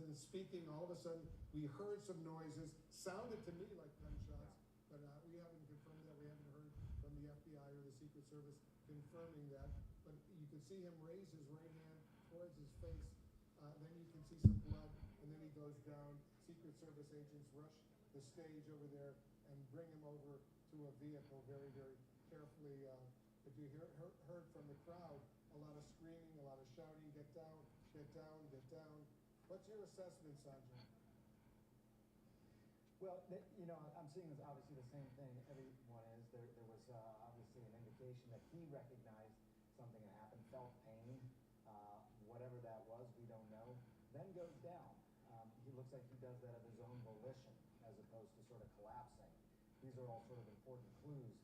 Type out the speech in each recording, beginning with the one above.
and speaking. All of a sudden, we heard some noises. Sounded to me like gunshots, but we haven't confirmed that. We haven't heard from the FBI or the Secret Service confirming that. But you can see him raise his right hand towards his face. Then you can see some blood, and then he goes down. Secret Service agents rush the stage over there and bring him over to a vehicle very, very carefully. If you heard from the crowd, a lot of screaming, a lot of shouting, get down, get down, get down. What's your assessment, Sanjay? Well, you know, I'm seeing this obviously the same thing everyone is. There was obviously an indication that he recognized something had happened, felt pain, whatever that was, we don't know. Then goes down. He looks like he does that of his own volition, as opposed to sort of collapsing. These are all sort of important clues.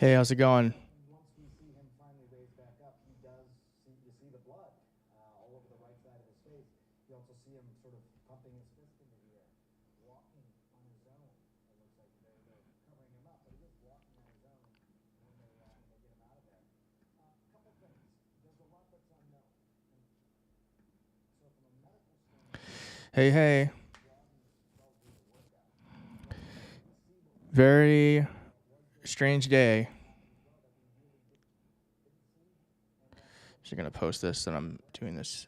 Hey, how's it going? Once we see him finally raised back up, you see the blood all over the right side of his face. You also see him sort of pumping his fist into the air, walking on his own. It looks like they're covering him up, but he is walking on his own when they get him out of there. A couple things. There's a lot that's unknown. So from a medical standpoint, Hey. Very strange day. She's going to post this and I'm doing this.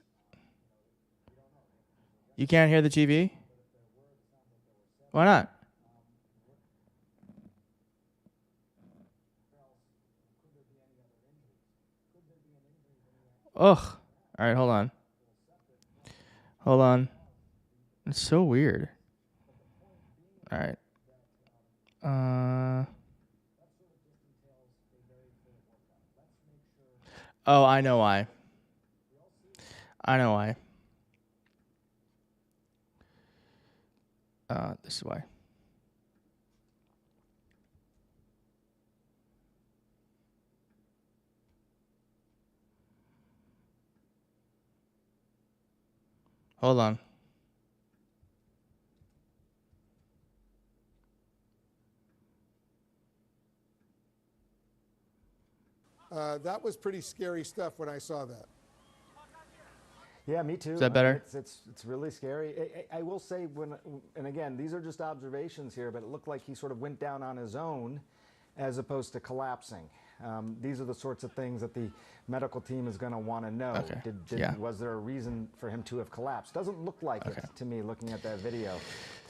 You can't hear the TV? Why not? Ugh. All right, hold on. Hold on. It's so weird. All right. Oh, I know why. This is why. Hold on. That was pretty scary stuff when I saw that. yeah, me too. Is that better? It's really scary. I will say and again, these are just observations here, but it looked like he sort of went down on his own as opposed to collapsing. These are the sorts of things that the medical team is going to want to know. Okay. Was there a reason for him to have collapsed? Doesn't look like it to me looking at that video.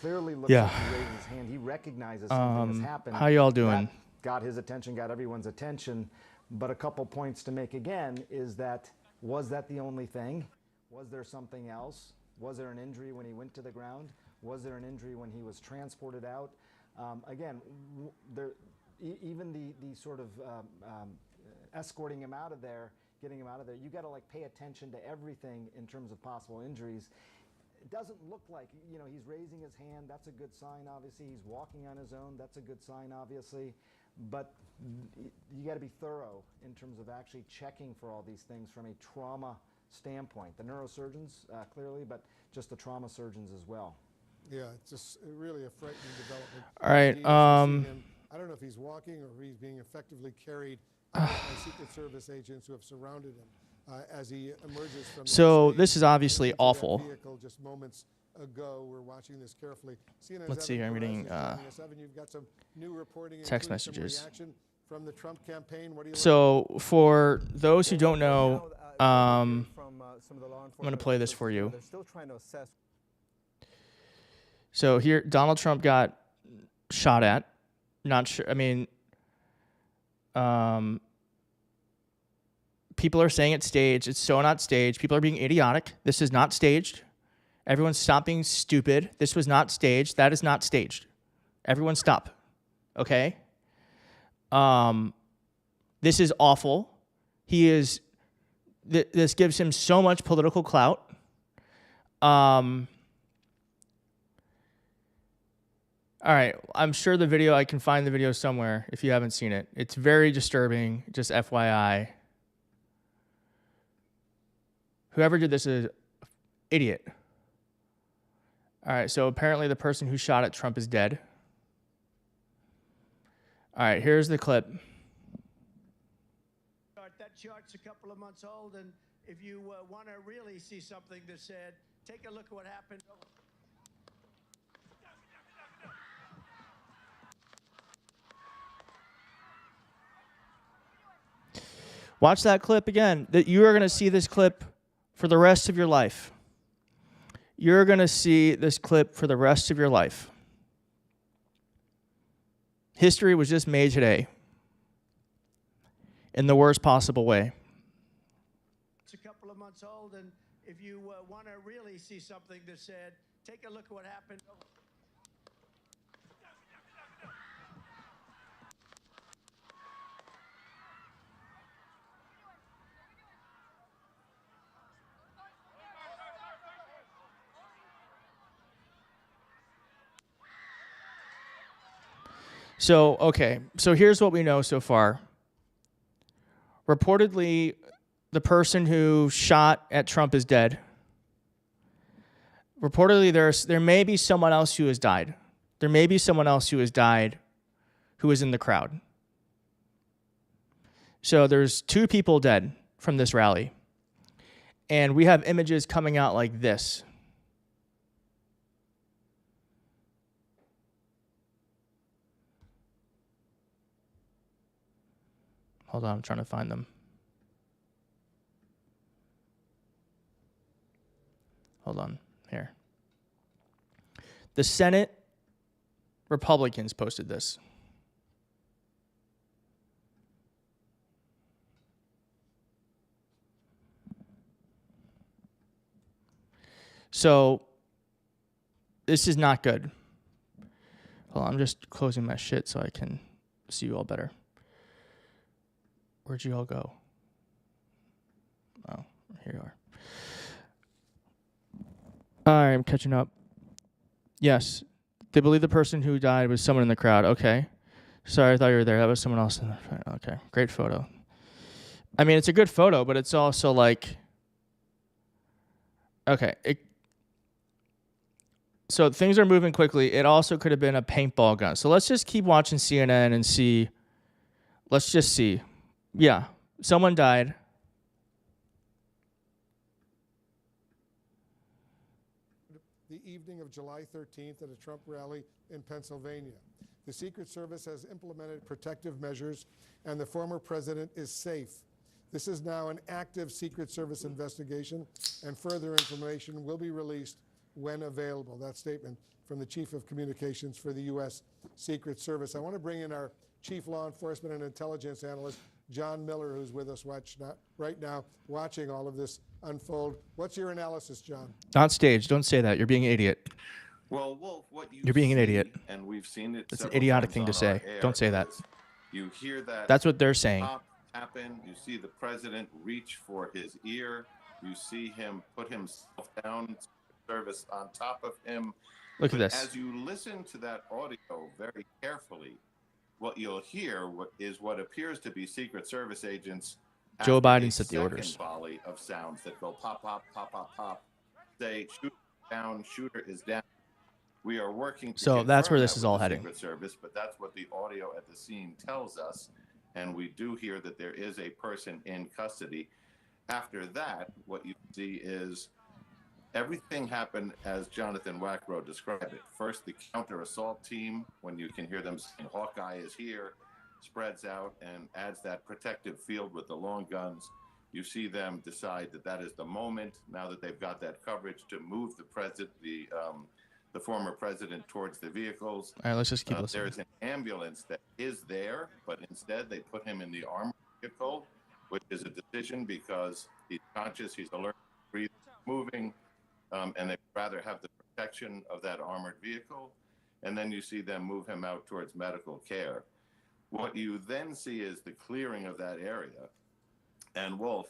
Clearly looks like he raised his hand. He recognizes something has happened. How y'all doing? That got his attention, got everyone's attention. But a couple points to make again is that, was that the only thing? Was there something else? Was there an injury when he went to the ground? Was there an injury when he was transported out? Again, even the sort of escorting him out of there, getting him out of there, you got to like pay attention to everything in terms of possible injuries. It doesn't look like, you know, he's raising his hand. That's a good sign, obviously. He's walking on his own. That's a good sign, obviously. But you got to be thorough in terms of actually checking for all these things from a trauma standpoint. The neurosurgeons, clearly, but just the trauma surgeons as well. Yeah, it's just really a frightening development. All right. I don't know if he's walking or if he's being effectively carried by Secret Service agents who have surrounded him as he emerges from. So this is obviously awful. Vehicle just moments ago. We're watching this carefully. Let's see here. I'm getting you've got some new reporting, text messages. From the Trump campaign. What do you so for those who don't know, I'm going to play this for you. They're still trying to assess. So here, Donald Trump got shot at. Not sure. I mean, people are saying it's staged. It's so not staged. People are being idiotic. This is not staged. Everyone stop being stupid. This was not staged. That is not staged. Everyone stop. Okay? This is awful. He is... this gives him so much political clout. All right, I'm sure the video, I can find the video somewhere if you haven't seen it. It's very disturbing, just FYI. Whoever did this is an idiot. All right, so apparently the person who shot at Trump is dead. All right, here's the clip. That chart's a couple of months old, and if you want to really see something that said, Take a look at what happened. Watch that clip again. That you are going to see this clip for the rest of your life. You're going to see this clip for the rest of your life. History was just made today in the worst possible way. It's a couple of months old, and if you want to really see something that's said, take a look at what happened. So, okay. So here's what we know so far. Reportedly, the person who shot at Trump is dead. Reportedly, there may be someone else who has died. There may be someone else who has died who is in the crowd. So there's 2 people dead from this rally. And we have images coming out like this. Hold on, I'm trying to find them. Hold on, here. The Senate Republicans posted this. So, this is not good. Hold on, I'm just closing my shit so I can see you all better. Where'd you all go? Oh, here you are. All right, I'm catching up. Yes, they believe the person who died was someone in the crowd. Okay. Sorry, I thought you were there. That was someone else in the front. Okay, great photo. I mean, it's a good photo, but it's also like... Okay. So things are moving quickly. It also could have been a paintball gun. So let's just keep watching CNN and see. Let's just see. Yeah, someone died. The evening of July 13th at a Trump rally in Pennsylvania. The Secret Service has implemented protective measures, and the former president is safe. This is now an active Secret Service investigation, and further information will be released when available. That statement from the Chief of Communications for the U.S. Secret Service. I want to bring in our Chief Law Enforcement and Intelligence Analyst, John Miller, who's with us right now, watching all of this unfold. What's your analysis, John? Not staged. Don't say that. You're being an idiot. Well, Wolf, what You're being an idiot. And we've seen it. That's an idiotic thing to say. Don't say that. You hear that. That's what they're saying. Pop happen. You see the president reach for his ear. You see him put himself down. Service on top of him. Look at this. As you listen to that audio very carefully, what you'll hear is what appears to be Secret Service agents. Joe Biden set the orders. Volley of sounds that go pop, pop, pop, pop, pop. Say, shoot down, shooter is down. We are working to so that's where this is all heading. Secret Service, but that's what the audio at the scene tells us, and we do hear that there is a person in custody. After that, what you see is everything happened as Jonathan Wackrow described it. First, the counter-assault team, when you can hear them saying, Hawkeye is here, spreads out and adds that protective field with the long guns. You see them decide that that is the moment, now that they've got that coverage, to move the former president towards the vehicles. All right, let's just keep listening. There's an ambulance that is there, but instead they put him in the armored vehicle, which is a decision because he's conscious, he's alert, breathing, moving, and they'd rather have the protection of that armored vehicle. And then you see them move him out towards medical care. What you then see is the clearing of that area. And Wolf,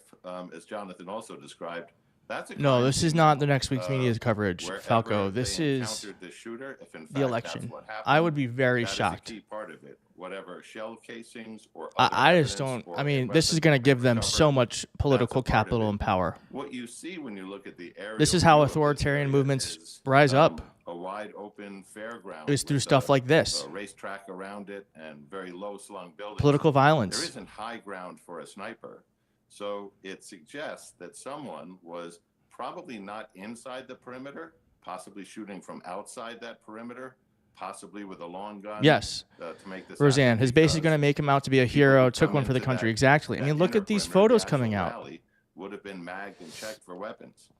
as Jonathan also described, that's a no, this is not the next week's media coverage, Falco. This is the shooter, if in fact the election. Happened, I would be very that shocked. Is a key part of it. Whatever shell casings or I just don't. I mean, this is going to give them so much political capital and power. What you see when you look at the area. This is how authoritarian movements rise up. A wide open fairground. Is through stuff like this. A racetrack around it and very low slung buildings. Political violence. There isn't high ground for a sniper. So it suggests that someone was probably not inside the perimeter, possibly shooting from outside that perimeter, possibly with a long gun. Yes. To make this Roseanne, happen, his basically going to make him out to be a hero, took one for the country. Exactly. I mean, look at these photos coming out. Would have been magged and checked for weapons.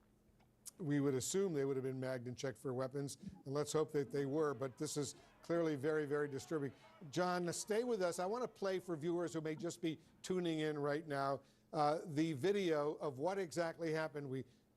We would assume they would have been magged and checked for weapons, and let's hope that they were, but this is clearly very, very disturbing. John, stay with us. I want to play for viewers who may just be tuning in right now the video of what exactly happened.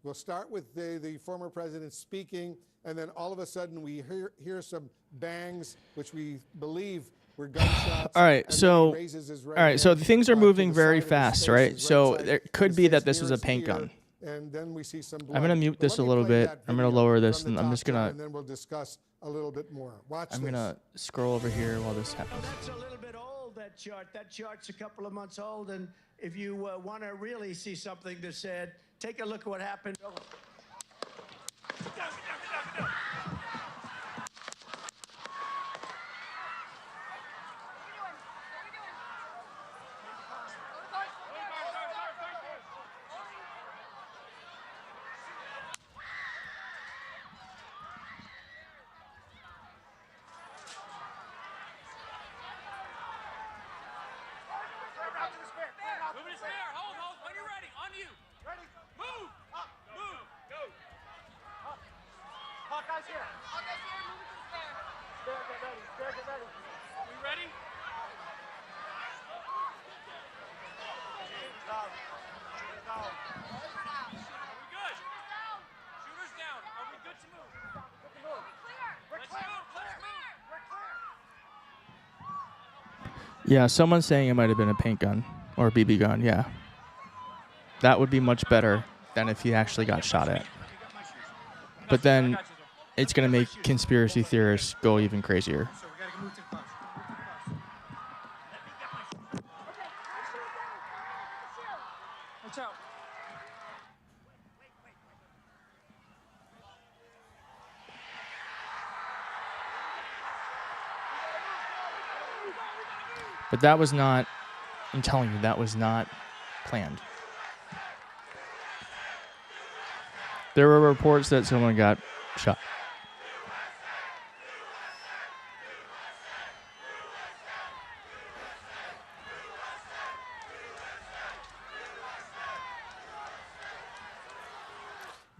We'll start with the former president speaking, and then all of a sudden we hear some bangs, which we believe were gunshots. All right, so things are moving very fast, right? So it could be that this was a paint gun. And then we see some blood. I'm going to mute this a little bit. I'm going to lower this, and I'm just going to... And then we'll discuss a little bit more. Watch this. I'm going to scroll over here while this happens. That's a little bit old, that chart. That chart's a couple of months old, and if you want to really see something that's said, take a look at what happened. Yeah, someone's saying it might have been a paint gun or a BB gun, yeah. That would be much better than if he actually got shot at. But then it's going to make conspiracy theorists go even crazier. But that was not, I'm telling you, that was not planned. There were reports that someone got shot.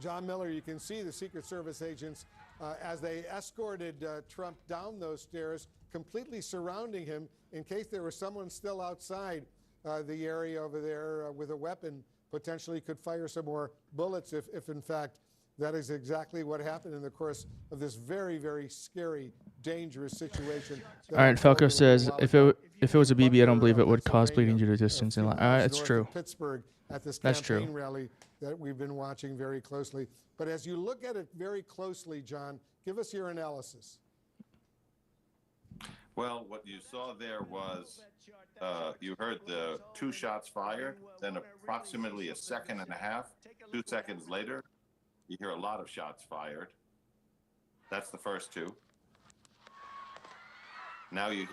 John Miller, you can see the Secret Service agents as they escorted Trump down those stairs, completely surrounding him in case there was someone still outside the area over there with a weapon, potentially could fire some more bullets if in fact that is exactly what happened in the course of this very, very scary, dangerous situation. All right, Falco says, if it was a BB, I don't believe it would cause bleeding due to distance. It's true. Pittsburgh at this That's campaign true. rally that we've been watching very closely. But as you look at it very closely, John, give us your analysis. Well, what you saw there was you heard the 2 shots fired, then approximately a second and a half, 2 seconds later, you hear a lot of shots fired. That's the first 2. Now you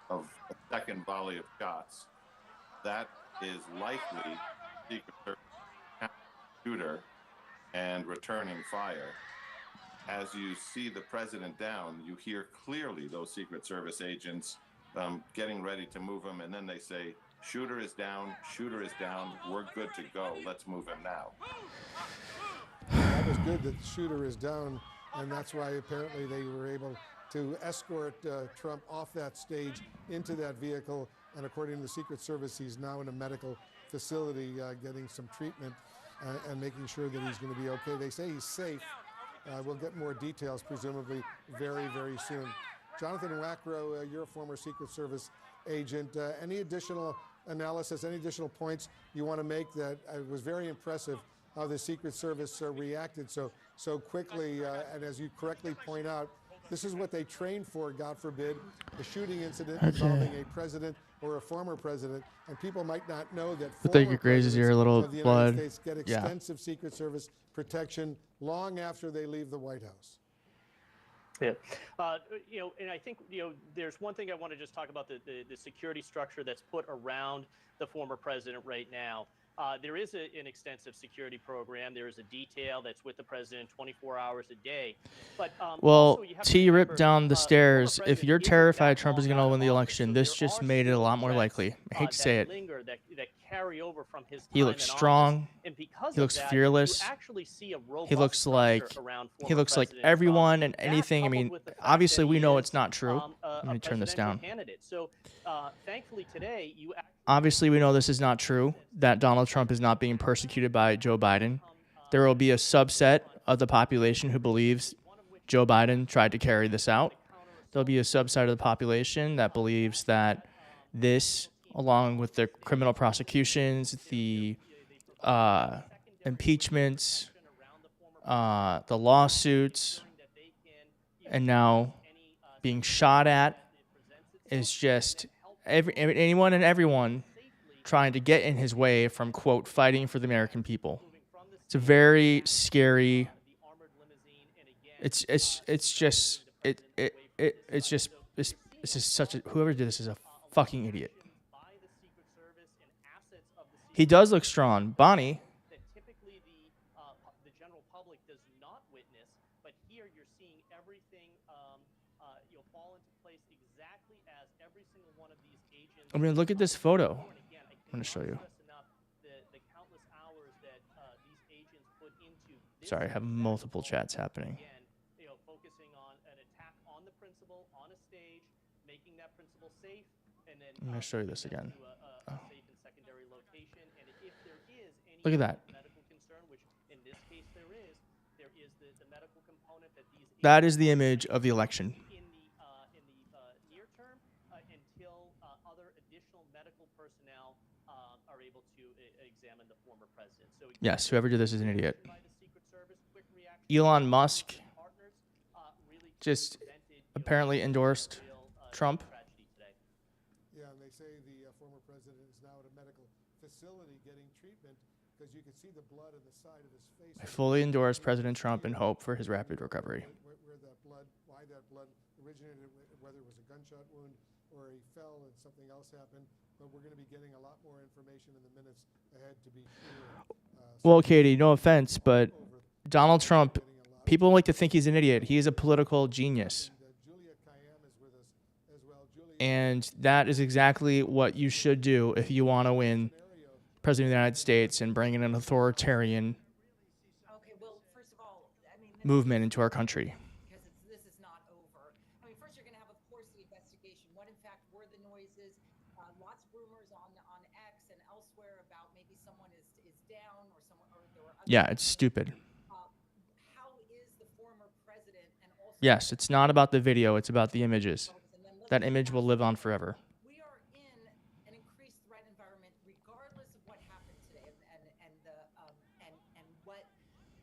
have a second volley of shots. That is likely Secret Service shooter and returning fire. As you see the president down, you hear clearly those Secret Service agents getting ready to move him, and then they say, shooter is down, we're good to go, let's move him now. That was good that the shooter is down, and that's why apparently they were able to escort Trump off that stage into that vehicle, and according to the Secret Service, he's now in a medical facility getting some treatment and making sure that he's going to be okay. They say he's safe. We'll get more details, presumably, very, very soon. Jonathan Wackrow, you're a former Secret Service agent. Any additional analysis, any additional points you want to make? That was very impressive how the Secret Service reacted so quickly. And as you correctly point out, this is what they train for, God forbid, a shooting incident involving a president or a former president. And people might not know that former grazes your little of the blood. United States get extensive Secret Service protection long after they leave the White House. Yeah, and I think, there's one thing I want to just talk about the security structure that's put around the former president right now. there is an extensive security program. There is a detail that's with the president 24 hours a day. But Well, also you have to T ripped remember, down the former stairs. If president you're isn't terrified that Trump is long going to out win of the office, election, so this there just are made it a still lot more threats, likely. I hate to that say it. linger, that carry over from his He time looks in office. strong. And because He of looks that, fearless. you actually see a robust He looks like structure around he former looks like President Trump. everyone and That, anything. I coupled mean, with the fact obviously that we he know is, it's not true. a Let me turn this presidential down. candidate. So, thankfully today, you actually Obviously, we know this is not true, that Donald Trump is not being persecuted by Joe Biden. There will be a subset of the population who believes Joe Biden tried to carry this out. There'll be a subset of the population that believes that this, along with the criminal prosecutions, the impeachments, the lawsuits, and now being shot at, is just anyone and everyone trying to get in his way from, quote, fighting for the American people. It's a very scary. It's just such a, whoever did this is a fucking idiot. He does look strong. Bonnie. That typically the general public does not witness, but here you're seeing everything fall into place exactly as every single one of these agents. I mean, look at this photo. I'm going to show you. The countless hours that these agents put into this. Sorry, I have multiple chats happening. Again, focusing on an attack on the principal on a stage, making that principal safe, and then I'm going to show you this again. a safe and secondary location. And if there is any Look at that. medical concern, which in this case there is the medical component that these. That is the image of the election. In the near term, until other additional medical personnel are able to examine the former president. So yes, whoever did this is an idiot. Elon Musk just apparently endorsed Trump. Yeah, and they say the former president is now at a medical facility getting treatment because you can see the blood on the side of his face. I fully endorse President Trump and hope for his rapid recovery. Where that blood, why that blood originated, whether it was a gunshot wound or he fell and something else happened. But we're going to be getting a lot more information in the minutes ahead to be clear. Well, Katie, no offense, but Donald Trump, people like to think he's an idiot. He is a political genius. And that is exactly what you should do if you want to win President of the United States and bring in an authoritarian movement into our country. Because this is not over. I mean, first you're going to have, of course, the investigation. What, in fact, were the noises? Lots of rumors on X and elsewhere about maybe someone is down or someone or there were other. Yeah, it's stupid. How is the former president and also? Yes, it's not about the video. It's about the images. That image will live on forever. We are in an increased threat environment, regardless of what happened today, and what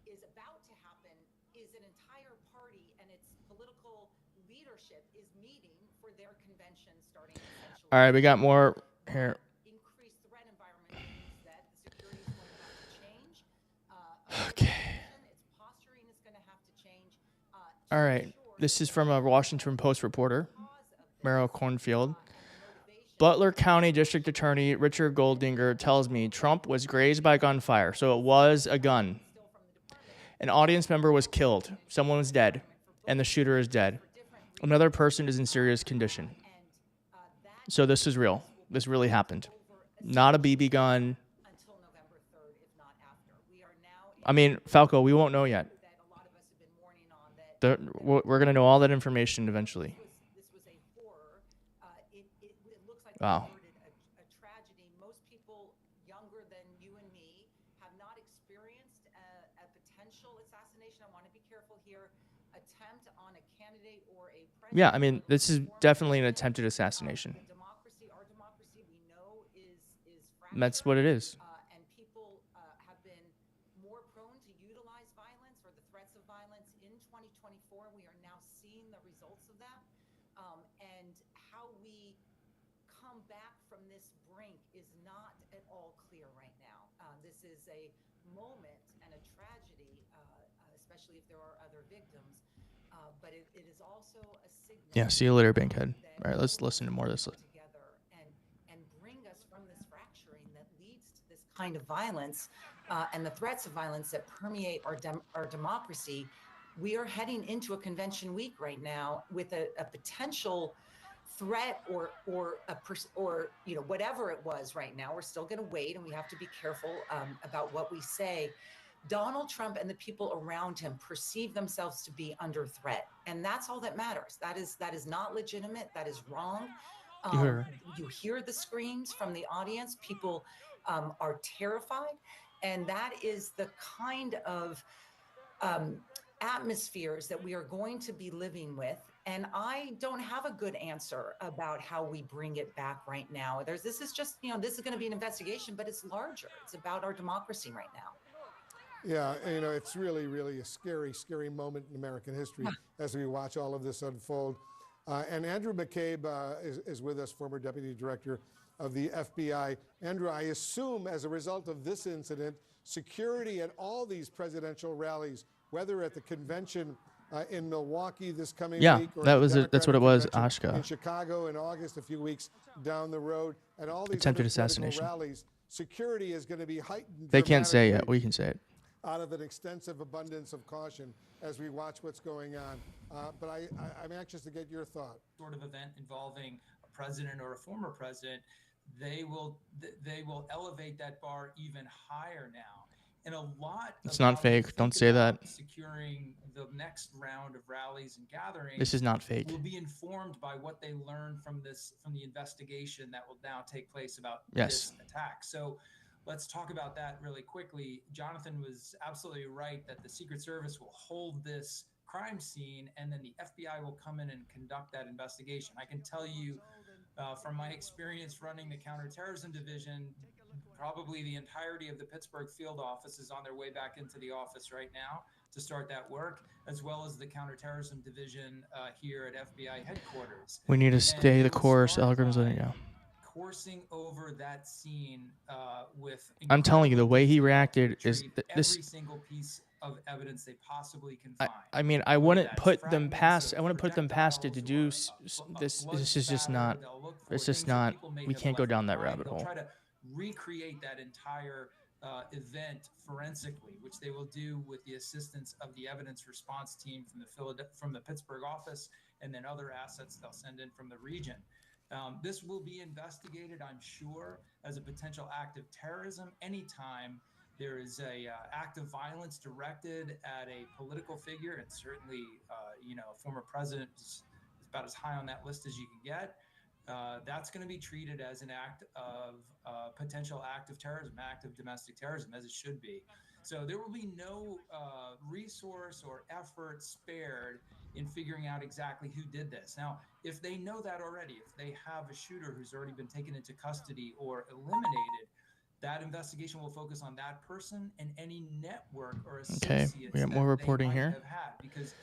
is about to happen is an entire party and its political leadership is meeting for their convention starting. All right, we got more here. Increased threat environment means that the security is going to have to change. Okay. Its posturing is going to have to change. All right. This is from a Washington Post reporter, Merrill Cornfield. Butler County District Attorney Richard Goldinger tells me Trump was grazed by gunfire, so it was a gun. An audience member was killed. Someone was dead, and the shooter is dead. Another person is in serious condition. So this is real. This really happened. Not a BB gun. Until November 3rd, if not after. We are now. I mean, Falco, we won't know yet. That a lot of us have been warning on that. We're going to know all that information eventually. This was a horror. It looks like Wow. a tragedy. Most people younger than you and me have not experienced a potential assassination. I want to be careful here. Attempt on a candidate or a president. Yeah, I mean, this is definitely an attempted assassination. Our democracy, we know, is And that's what it is. and people have been more prone to utilize violence or the threats of violence in 2024. We are now seeing the results of that. And how we come back from this brink is not at all clear right now. This is a moment and a tragedy, especially if there are other victims. But it is also a signal. Yeah, see you later, Bankhead. All right, let's listen to more of this. Together and bring us from this fracturing that leads to this kind of violence and the threats of violence that permeate our democracy, we are heading into a convention week right now with a potential threat or whatever it was right now. We're still going to wait, and we have to be careful about what we say. Donald Trump and the people around him perceive themselves to be under threat, and that's all that matters. That is not legitimate. That is wrong. You hear the screams from the audience. People are terrified, and that is the kind of atmospheres that we are going to be living with. And I don't have a good answer about how we bring it back right now. This is just, this is going to be an investigation, but it's larger. It's about our democracy right now. Yeah, it's really, really a scary, scary moment in American history as we watch all of this unfold. And Andrew McCabe is with us, former Deputy Director of the FBI. Andrew, I assume as a result of this incident, security at all these presidential rallies, whether at the convention in Milwaukee this coming week, or that's what it was, Ashka, Ashka. in Chicago in August, a few weeks down the road, and all these attempted other assassination rallies, security is going to be heightened. They can't say it. We can say it. Out of an extensive abundance of caution as we watch what's going on. But I'm anxious to get your thought. Sort of event involving a president or a former president, they will elevate that bar even higher now. And a lot. It's not fake. Don't say that. Securing the next round of rallies and gatherings. This is not fake. Will be informed by what they learned from the investigation that will now take place about this attack. So let's talk about that really quickly. Jonathan was absolutely right that the Secret Service will hold this crime scene, and then the FBI will come in and conduct that investigation. I can tell you from my experience running the counterterrorism division, probably the entirety of the Pittsburgh field office is on their way back into the office right now to start that work, as well as the counterterrorism division here at FBI headquarters. We need to stay the course. Algorithms, coursing over that scene with. I'm telling you, the way he reacted is this. Every single piece of evidence they possibly can find. I mean, I wouldn't put them past. I wouldn't put them past it to do this. This is just not. It's just not. We can't go down that rabbit hole. Try to recreate that entire event forensically, which they will do with the assistance of the evidence response team from the Pittsburgh office, and then other assets they'll send in from the region. This will be investigated, I'm sure, as a potential act of terrorism anytime there is a act of violence directed at a political figure, and certainly, a former president is about as high on that list as you can get. That's going to be treated as an act of potential act of terrorism, act of domestic terrorism, as it should be. So there will be no resource or effort spared in figuring out exactly who did this. Now, if they know that already, if they have a shooter who's already been taken into custody or eliminated, that investigation will focus on that person and any network or associates. Okay, we got more reporting here. Because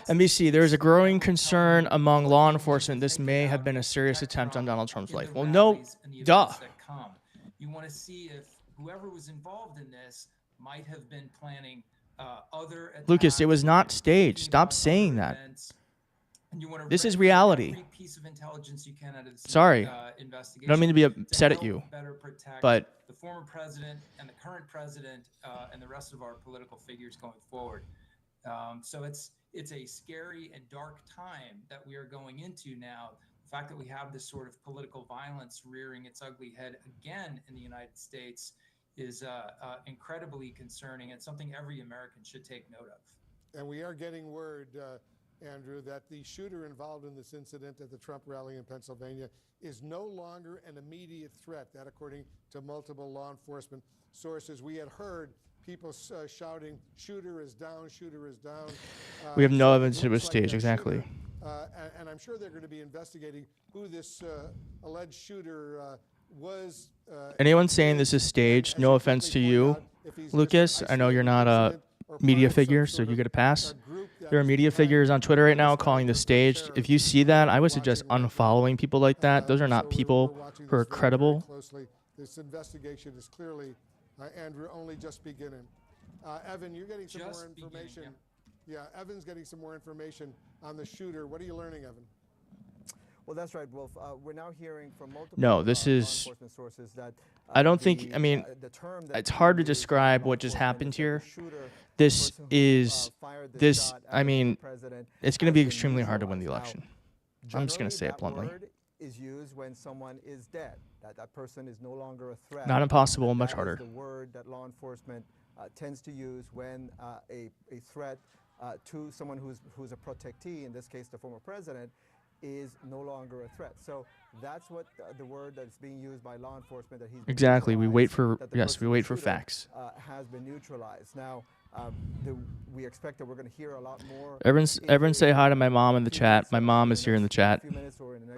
NBC, there is a growing concern among law enforcement this may have been a serious attempt on Donald Trump's life. Well, no, duh. You want to see if whoever was involved in this might have been planning other attacks. Lucas, it was not staged. Stop saying that. This is reality. Sorry. I don't mean to be upset at you. But the former president and the current president and the rest of our political figures going forward. So it's a scary and dark time that we are going into now. The fact that we have this sort of political violence rearing its ugly head again in the United States is incredibly concerning and something every American should take note of. And we are getting word, Andrew, that the shooter involved in this incident at the Trump rally in Pennsylvania is no longer an immediate threat. That, according to multiple law enforcement sources. We had heard people shouting, "Shooter is down, shooter is down." We have no evidence it was staged, exactly. And I'm sure they're going to be investigating who this alleged shooter was. Anyone saying this is staged, no offense to you, Lucas. I know you're not a media figure, so you get a pass. There are media figures on Twitter right now calling this staged. If you see that, I would suggest unfollowing people like that. Those are not people who are credible. This investigation is clearly, Andrew, only just beginning. Evan, you're getting some more information. Yeah, Evan's getting some more information on the shooter. What are you learning, Evan? Well, that's right, Wolf. We're now hearing from multiple No, this is law enforcement sources that I don't think, I mean, it's hard to describe what just happened here. This is, I mean, it's going to be extremely hard to win the election. I'm just going to say it bluntly. Is used when someone is dead. That person is no longer a threat. Not impossible, much harder. That is the word that law enforcement tends to use when a threat to someone who's a protectee, in this case the former president, is no longer a threat. So that's what the word that's being used by law enforcement, that he's exactly. We wait for facts. Has been neutralized. Now we expect that we're going to hear a lot more. Everyone say hi to my mom in the chat. My mom is here in the chat.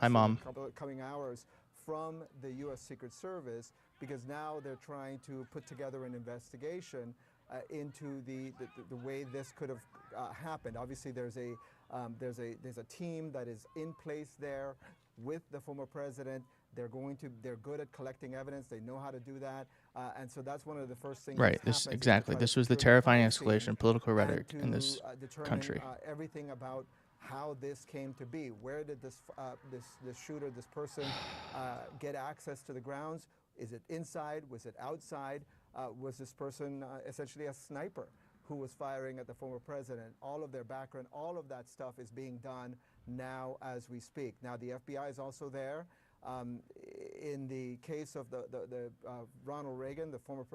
Hi, Mom. Coming hours from the U.S. Secret Service, because now they're trying to put together an investigation into the way this could have happened. Obviously, there's a team that is in place there with the former president. They're good at collecting evidence. They know how to do that, and so that's one of the first things. Right. This was the terrifying escalation of political rhetoric in this country. Everything about how this came to be. Where did this shooter, this person, get access to the grounds? Is it inside? Was it outside? Was this person essentially a sniper who was firing at the former president? All of their background, all of that stuff is being done now as we speak. Now the FBI is also there. In the case of the Ronald Reagan, the former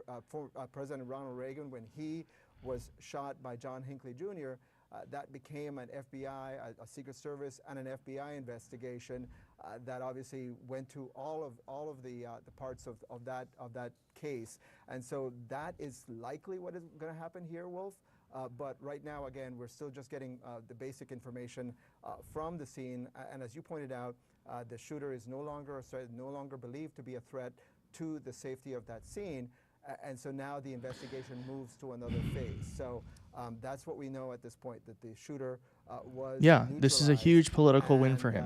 President Ronald Reagan, when he was shot by John Hinckley Jr., that became an FBI, a Secret Service, and an FBI investigation that obviously went to all of the parts of that case, and so that is likely what is going to happen here, Wolf. But right now, again, we're still just getting the basic information from the scene, and as you pointed out, the shooter is no longer a threat, no longer believed to be a threat to the safety of that scene. And so now the investigation moves to another phase. So that's what we know at this point, that the shooter was this is a huge political win for him.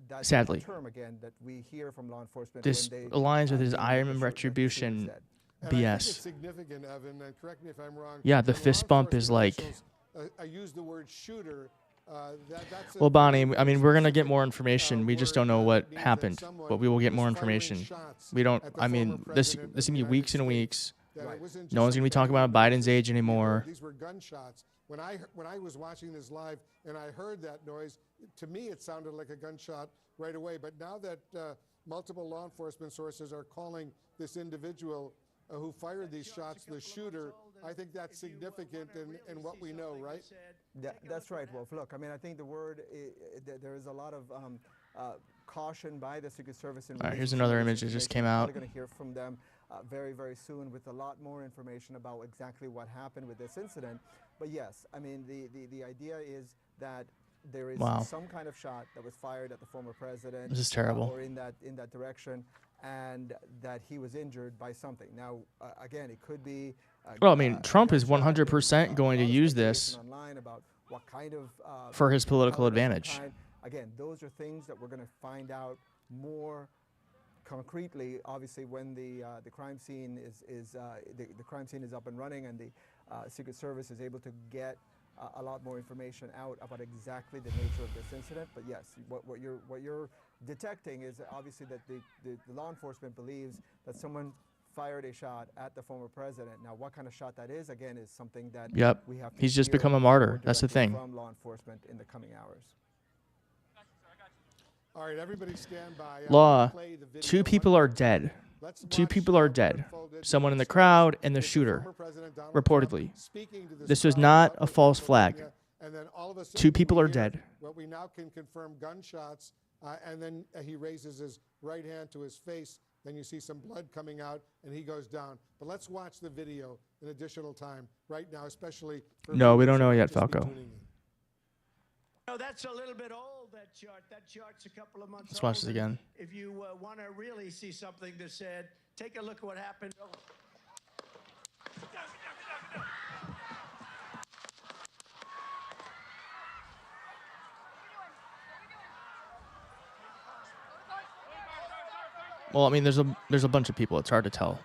That's sadly, the term again that we hear from law enforcement. This aligns with his I am retribution BS. I think it's significant, Evan, and correct me if I'm wrong. Yeah, the fist bump is like. I use the word shooter. Well, Bonnie, I mean, we're going to get more information. We just don't know what happened, but we will get more information. We don't, I mean, this is going to be weeks and weeks. Right. No one's going to be talking about Biden's age anymore. These were gunshots. When I was watching this live and I heard that noise, to me it sounded like a gunshot right away. But now that multiple law enforcement sources are calling this individual who fired these shots the shooter, I think that's significant in what we know, right? Yeah, that's right, Wolf. Look, I mean, I think the word, there is a lot of caution by the Secret Service. All right, here's another image that just came out. We're going to hear from them very, very soon with a lot more information about exactly what happened with this incident. But yes, I mean, the idea is that there is some kind of shot that was fired at the former president. This is terrible. Or in that direction, and that he was injured by something. Now, again, it could be. Well, I mean, Trump is 100% going to use this about what kind of, for his political advantage. Again, those are things that we're going to find out more concretely. Obviously, when the crime scene the crime scene is up and running, and the Secret Service is able to get a lot more information out about exactly the nature of this incident. But yes, what you're detecting is obviously that the law enforcement believes that someone fired a shot at the former president. Now, what kind of shot that is, again, is something that we have to He's just hear become a martyr. That's the thing. From law enforcement in the coming hours. All right, everybody stand by. Law, 2 people are dead. 2 people are dead. Someone in the crowd and the shooter, reportedly. This was not a false flag. 2 people are dead. What we now can confirm, gunshots, and then he raises his right hand to his face. Then you see some blood coming out, and he goes down. But let's watch the video an additional time right now, especially for No, we don't know yet, Falco. No, that's a little bit old, that chart. That chart's a couple of months Let's watch old. this again. If you want to really see something that said, take a look at what happened. Well, I mean, there's a bunch of people. It's hard to tell.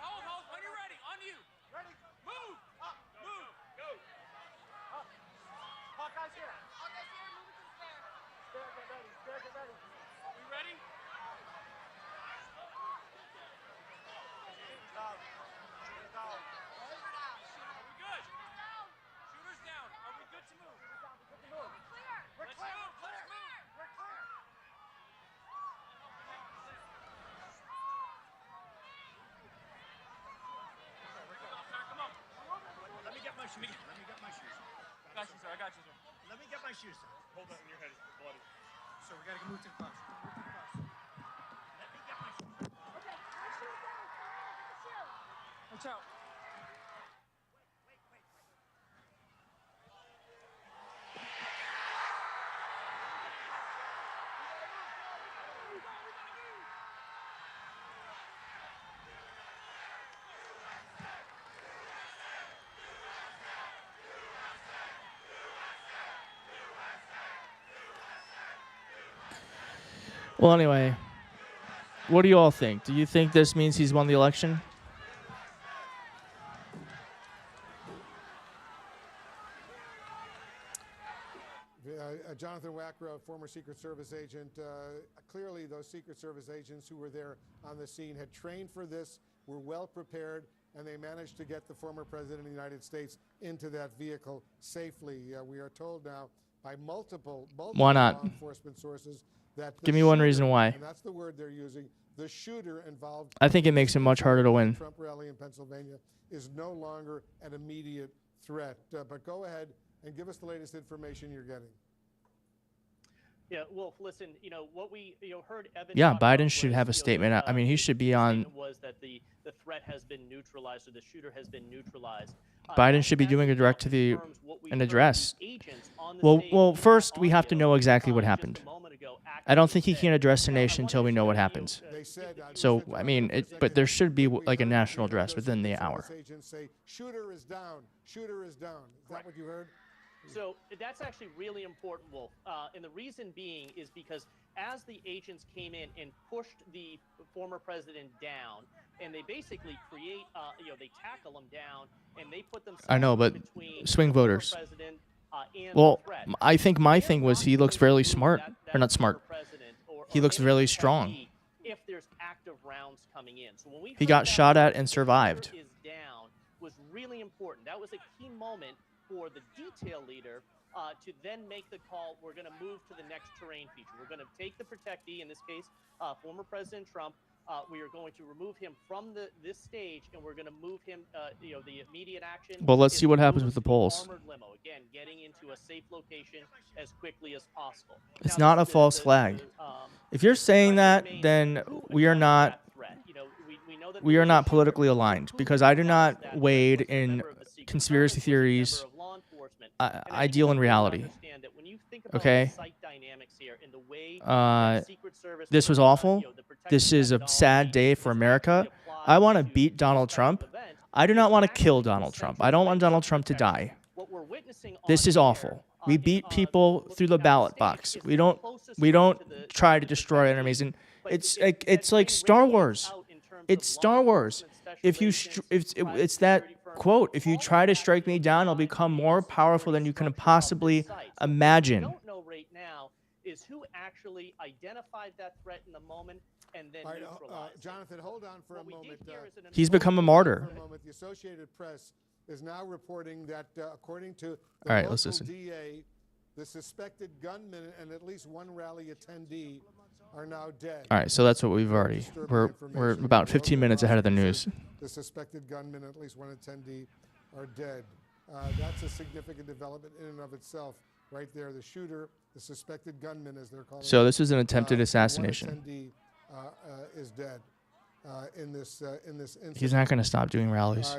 Hold, when you're ready, on you. Ready, move! my shoes on. Hold that in your head. It's bloody. So we gotta move to the bus. Move to the bus. Let me get my shoes. Okay, my shoes down. My shoe. Watch out. Well, anyway, what do you all think? Do you think this means he's won the election? Jonathan Wackrow, former Secret Service agent. Clearly, those Secret Service agents who were there on the scene had trained for this, were well prepared, and they managed to get the former president of the United States into that vehicle safely. We are told now by multiple Why not? law enforcement sources that the Give me one shooter, reason why. and that's the word they're using, the shooter involved. I think it makes it much harder to win. Trump rally in Pennsylvania is no longer an immediate threat. But go ahead and give us the latest information you're getting. Yeah, Wolf, listen, what we heard Evan Yeah, talk about Biden should was, have a statement. I mean, he should be on. statement was that the threat has been neutralized, or the shooter has been neutralized. Biden should be doing a direct to the an address. Well, first we have to know exactly what happened. I don't think he can address the nation until we know what happens. So I mean, but there should be like a national address within the hour. Shooter is down. Shooter is down. Is that what you heard? So that's actually really important, Wolf. And the reason being is because as the agents came in and pushed the former president down, and they basically create, they tackle him down, and they put themselves I know, but between swing the former voters. president, and Well, the threat. I think my thing was he looks fairly smart, or not smart. He looks really strong. If there's active rounds coming in, so when we He heard got that shot at the and shooter survived. is down was really important. That was a key moment for the detail leader to then make the call. We're going to move to the next terrain feature. We're going to take the protectee, in this case, former President Trump. We are going to remove him from this stage, and we're going to move him. The immediate action. Well, let's is see what to happens move with the the polls. armored limo, again, getting into a safe location as quickly as possible. It's Now, not a false flag. If you're saying that, then we are not. We are not politically aligned, because I do not wade in conspiracy theories. I deal in reality. Okay? This was awful. This is a sad day for America. I want to beat Donald Trump. I do not want to kill Donald Trump. I don't want Donald Trump to die. This is awful. We beat people through the ballot box. We don't try to destroy enemies. And it's like Star Wars. It's Star Wars. It's that quote, if you try to strike me down, I'll become more powerful than you can possibly imagine. What we don't know right now is who actually identified that threat in the moment and then neutralized it. Jonathan, hold on for a moment. He's become a martyr. The Associated Press is now reporting that, according to the All right, let's local listen. DA, the suspected gunman and at least one rally attendee are now dead. All right, so that's what we've already. We're about 15 minutes ahead of the news. The suspected gunman and at least one attendee are dead. That's a significant development in and of itself, right there. The shooter, the suspected gunman, as they're calling. So this is an attempted assassination. One attendee is dead in this incident. He's not going to stop doing rallies.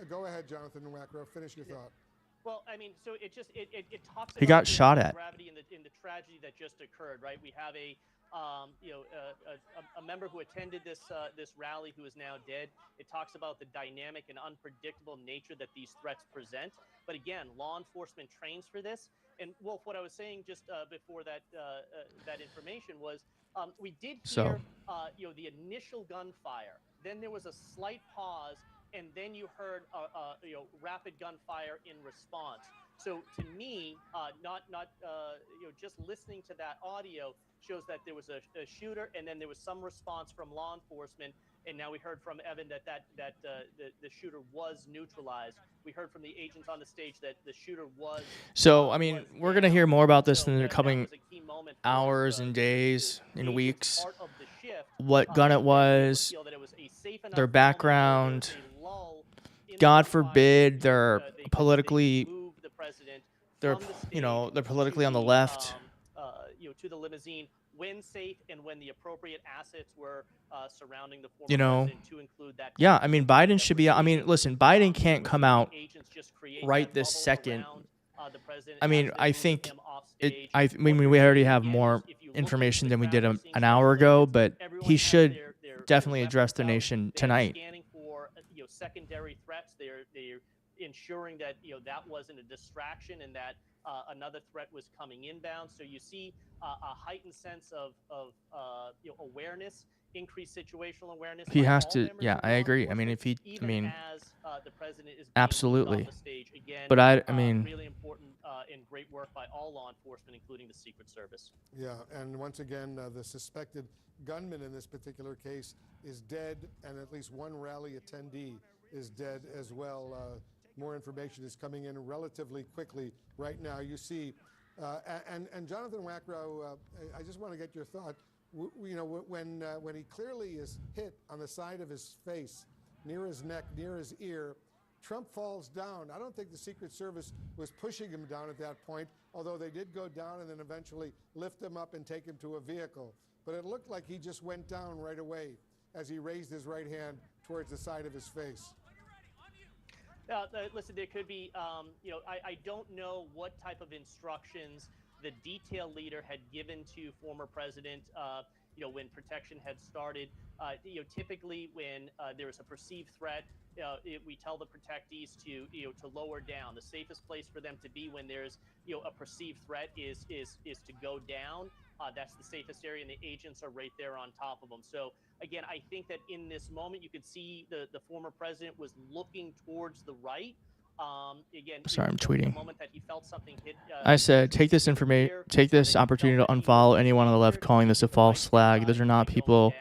Go ahead, Jonathan Wackrow. Finish your thought. Well, I mean, so it talks. He about got shot at. Gravity in the tragedy that just occurred, right? We have a member who attended this rally who is now dead. It talks about the dynamic and unpredictable nature that these threats present. But again, law enforcement trains for this. And Wolf, what I was saying just before that information was we did hear the initial gunfire. Then there was a slight pause, and then you heard rapid gunfire in response. So to me, just listening to that audio shows that there was a shooter, and then there was some response from law enforcement. And now we heard from Evan that the shooter was neutralized. We heard from the agents on the stage that the shooter was. So I mean, we're gonna hear more about this in the coming hours and days and weeks. What gun it was, their background. God forbid they're politically they're, from the stage you know, they're politically to on the left. to the limousine when safe and when the appropriate assets were surrounding the former You know, president to include that. yeah, I mean, Biden should be. I mean, listen, Biden can't come out Agents just create right that this bubble second. around, the president I mean, as they're I moving think him off it. stage. I What mean, you're we already seeing have again more is if you look into information the than we crowd, did you're seeing an special hour ago, agents. but Everyone he has should their definitely address weapons the out. nation They are tonight. scanning for secondary threats. They're ensuring that that wasn't a distraction and that another threat was coming inbound. So you see a heightened sense of awareness, increased situational awareness. He by has all to. members Yeah, of I law agree. I mean, enforcement, if he. I even mean, as the president is being moved absolutely. off the stage again. But I mean, really important and great work by all law enforcement, including the Secret Service. Yeah, and once again, the suspected gunman in this particular case is dead, and at least one rally attendee is dead as well. More information is coming in relatively quickly right now. You see, and Jonathan Wackrow, I just want to get your thought. When he clearly is hit on the side of his face, near his neck, near his ear, Trump falls down. I don't think the Secret Service was pushing him down at that point, although they did go down and then eventually lift him up and take him to a vehicle. But it looked like he just went down right away as he raised his right hand towards the side of his face. Listen, there could be, I don't know what type of instructions the detail leader had given to former president, when protection had started. Typically when there is a perceived threat, we tell the protectees to lower down. The safest place for them to be when there's a perceived threat is to go down. That's the safest area, and the agents are right there on top of them. So again, I think that in this moment, you could see the former president was looking towards the right. Again, sorry, I'm the tweeting. moment that he felt something hit, I said, take this opportunity to unfollow anyone on the left calling this a false flag. Those are not people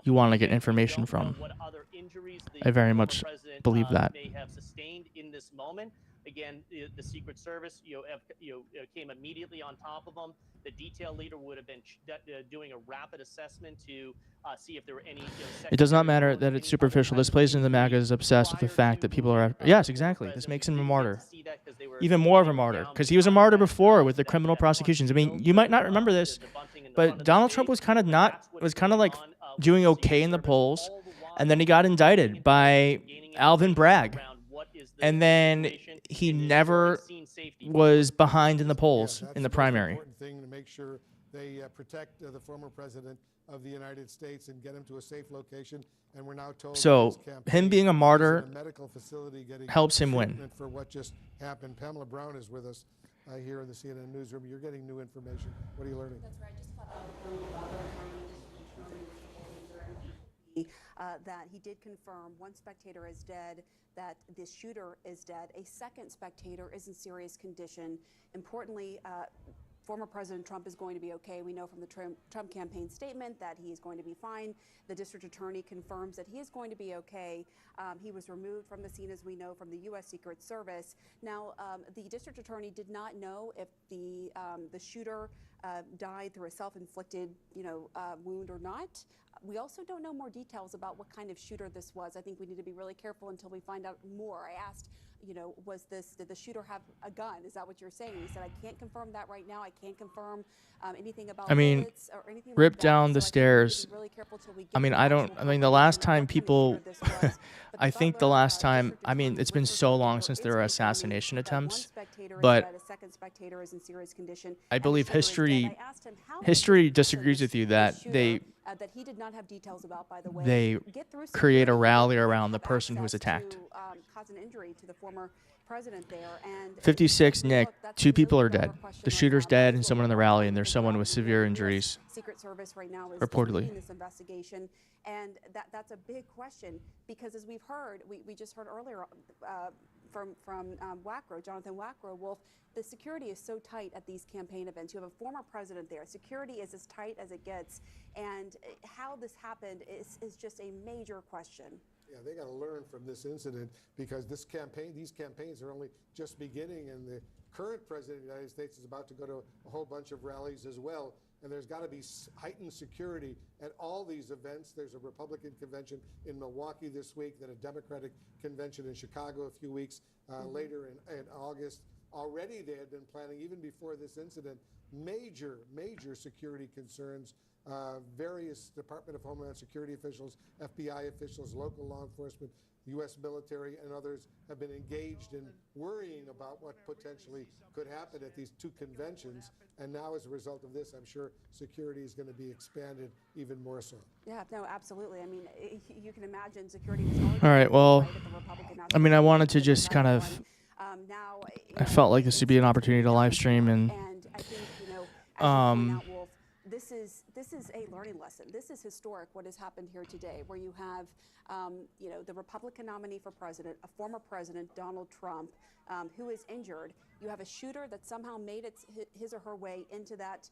you want to get information from. What other injuries I very former much president, believe that. may have sustained in this moment. Again, the Secret Service, came immediately on top of them. The detail leader would have been doing a rapid assessment to see if there were any. It does not matter that it's superficial. This plays into the MAGA is obsessed with the fact that people are. Yes, exactly. This makes him a martyr. Even more of a martyr, because he was a martyr before with the criminal prosecutions. I mean, you might not remember this, but Donald Trump was kind of like doing okay in the polls, and then he got indicted by Alvin Bragg. And then he never was behind in the polls in the primary. Important thing to make sure they protect the former president of the United States and get him to a safe location. And we're now told so him being a martyr medical facility getting helps him win. For what just happened. Pamela Brown is with us here in the CNN newsroom. You're getting new information. What are you learning? That's right. I just got that he did confirm one spectator is dead, that the shooter is dead. A second spectator is in serious condition. Importantly, former President Trump is going to be okay. We know from the Trump campaign statement that he is going to be fine. The district attorney confirms that he is going to be okay. He was removed from the scene, as we know, from the U.S. Secret Service. Now, the district attorney did not know if the shooter died through a self-inflicted, wound or not. We also don't know more details about what kind of shooter this was. I think we need to be really careful until we find out more. I asked, did the shooter have a gun? Is that what you're saying? He said, I can't confirm that right now. I can't confirm anything about bullets or anything like rip that. down So the stairs. The last time people, I think the last time, it's been so long since there were assassination attempts, but I believe history disagrees with you that that he did not have details about, by the way. They create a rally around the person who was attacked. Cause an injury to the former president there. And 56, Nick, 2 people are dead. The shooter's dead and someone in the rally, and there's someone with severe injuries. Secret Service right now is reportedly leading this investigation, and that's a big question, because as we've heard, we just heard earlier from Wackrow, Jonathan Wackrow, Wolf, the security is so tight at these campaign events. You have a former president there. Security is as tight as it gets, and how this happened is just a major question. Yeah, they got to learn from this incident, because these campaigns are only just beginning, and the current president of the United States is about to go to a whole bunch of rallies as well. And there's got to be heightened security at all these events. There's a Republican convention in Milwaukee this week, then a Democratic convention in Chicago a few weeks later in August. already they had been planning, even before this incident, major security concerns. Various Department of Homeland Security officials, FBI officials, local law enforcement, U.S. military, and others have been engaged in worrying about what potentially could happen at these two conventions. And now, as a result of this, I'm sure security is going to be expanded even more so. Yeah, no, absolutely. I mean, you can imagine security was already All right, well, right at the Republican I mean, I National wanted to Convention, just but kind another of, one. Now, I felt like this would be an opportunity to live stream and I think, as you point out, Wolf, this is a learning lesson. This is historic, what has happened here today, where you have, the Republican nominee for president, a former president, Donald Trump, who is injured. You have a shooter that somehow made his or her way into that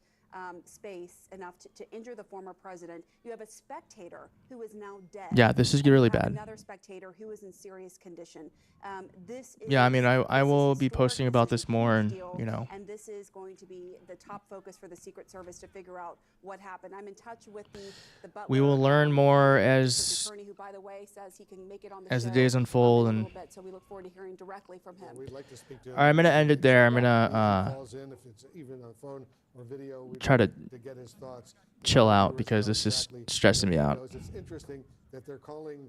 space enough to injure the former president. You have a spectator who is now dead. Yeah, this is really bad. Another spectator who is in serious condition. Yeah, I mean, I will be posting about this more, and and this is going to be the top focus for the Secret Service to figure out what happened. I'm in touch with the butler. We will learn more as attorney, who, by the way, says he can make it on the as show the days unfold, in a and little bit, so we look forward to hearing directly from him. We'd like to speak to him. all right, I'm gonna end it there. I'm gonna Calls in, if it's even on phone or video, we'd try to get his thoughts. chill out because this is stressing me out. It's interesting that they're calling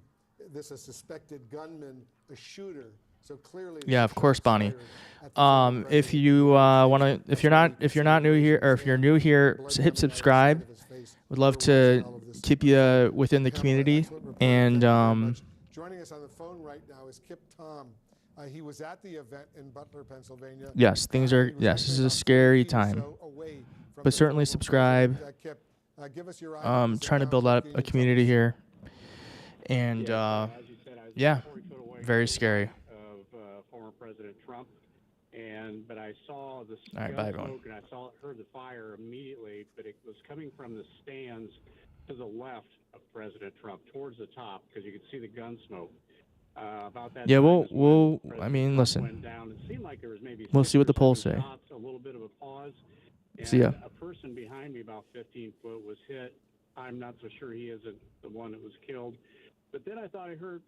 this a suspected gunman, a shooter. So clearly, Yeah, of course, Bonnie. If you wanna, if you're not new here, or if you're new here, hit subscribe. Would love to keep you within the community. And joining us on the phone right now is Kip Tom. He was at the event in Butler, Pennsylvania. yes, things are this is a scary time, but certainly subscribe. Trying to build up a community here, and yeah, very scary. Former President Trump, but I saw the smoke and I heard the fire immediately, but it was coming from the stands to the left of President Trump, towards the top, because you could see the gun smoke. About that. Yeah, time we'll. President I mean, Trump listen. went down. It seemed like there was maybe We'll 6 see what or the polls 7 say. shots, a little bit of a pause. And See ya. a person behind me, about 15 foot, was hit. I'm not so sure he isn't the one that was killed. But then I thought I heard